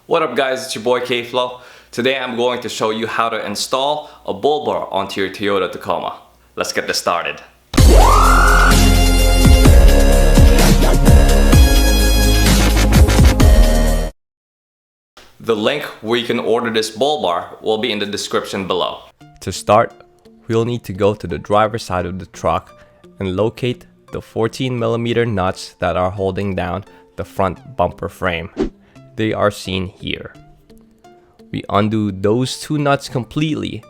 What up guys, it's your boy K-Flow. Today I'm going to show you how to install a bull bar onto your Toyota Tacoma. Let's get this started. The link where you can order this bull bar will be in the description below. To start, we'll need to go to the driver's side of the truck and locate the 14mm nuts that are holding down the front bumper frame. They are seen here. We undo those two nuts completely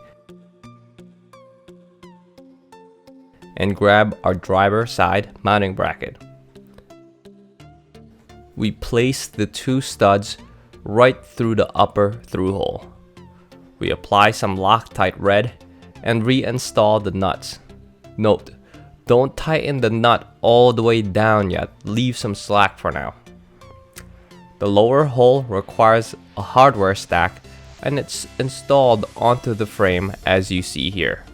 and grab our driver side mounting bracket. We place the two studs right through the upper through hole. We apply some Loctite Red and reinstall the nuts. Note, don't tighten the nut all the way down yet, leave some slack for now. The lower hole requires a hardware stack and it's installed onto the frame as you see here.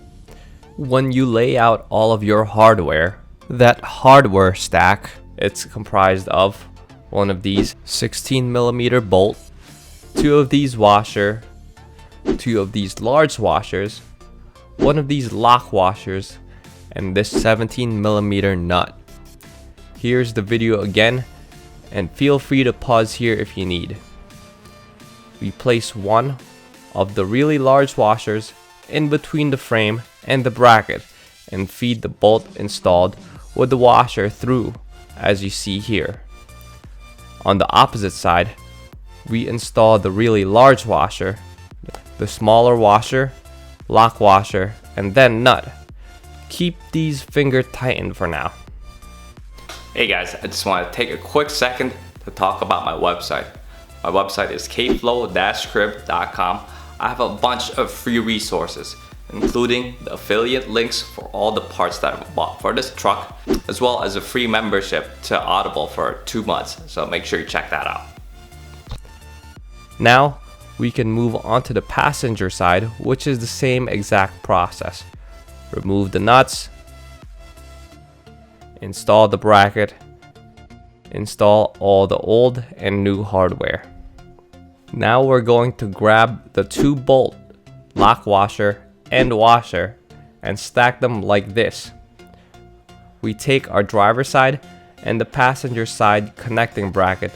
When you lay out all of your hardware, that hardware stack, it's comprised of one of these 16mm bolt, two of these washer, two of these large washers, one of these lock washers, and this 17mm nut. Here's the video again, and feel free to pause here if you need. We place one of the really large washers in between the frame and the bracket and feed the bolt installed with the washer through, as you see here. On the opposite side, we install the really large washer, the smaller washer, lock washer, and then nut. Keep these finger tightened for now. Hey guys, I just want to take a quick second to talk about my website. My website is kflow-crib.com. I have a bunch of free resources, including the affiliate links for all the parts that I've bought for this truck, as well as a free membership to Audible for 2 months, so make sure you check that out. Now, we can move on to the passenger side, which is the same exact process. Remove the nuts, install the bracket, install all the old and new hardware. Now we're going to grab the two bolt, lock washer, and washer and stack them like this. We take our driver side and the passenger side connecting bracket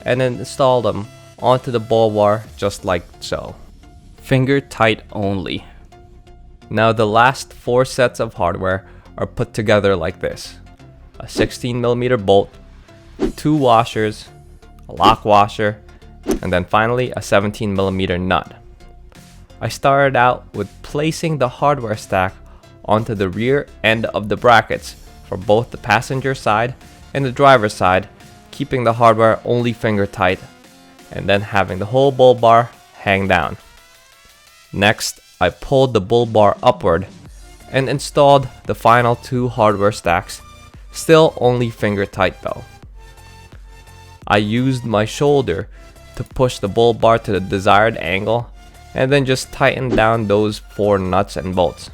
and then install them onto the bull bar just like so. Finger tight only. Now the last 4 sets of hardware are put together like this. A 16mm bolt, 2 washers, a lock washer, and then finally a 17mm nut. I started out with placing the hardware stack onto the rear end of the brackets for both the passenger side and the driver side, keeping the hardware only finger tight, and then having the whole bull bar hang down. Next, I pulled the bull bar upward and installed the final 2 hardware stacks, still only finger tight though. I used my shoulder to push the bull bar to the desired angle and then just tighten down those 4 nuts and bolts.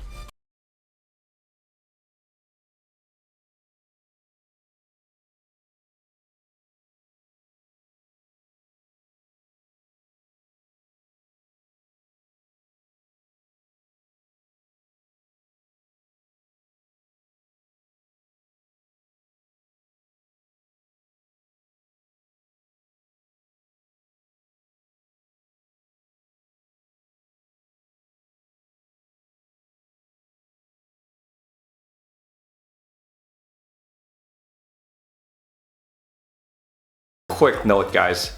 Quick note guys,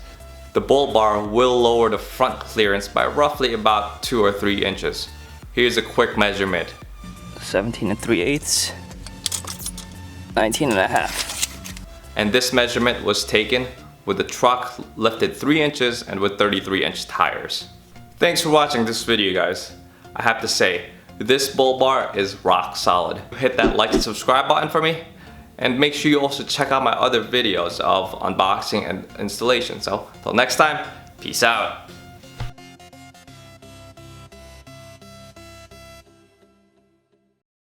the bull bar will lower the front clearance by roughly about 2 or 3 inches. Here's a quick measurement. 17 3/8, 19 1/2. And this measurement was taken with the truck lifted 3 inches and with 33-inch tires. Thanks for watching this video guys. I have to say, this bull bar is rock solid. Hit that like and subscribe button for me. And make sure you also check out my other videos of unboxing and installation. So, till next time, peace out.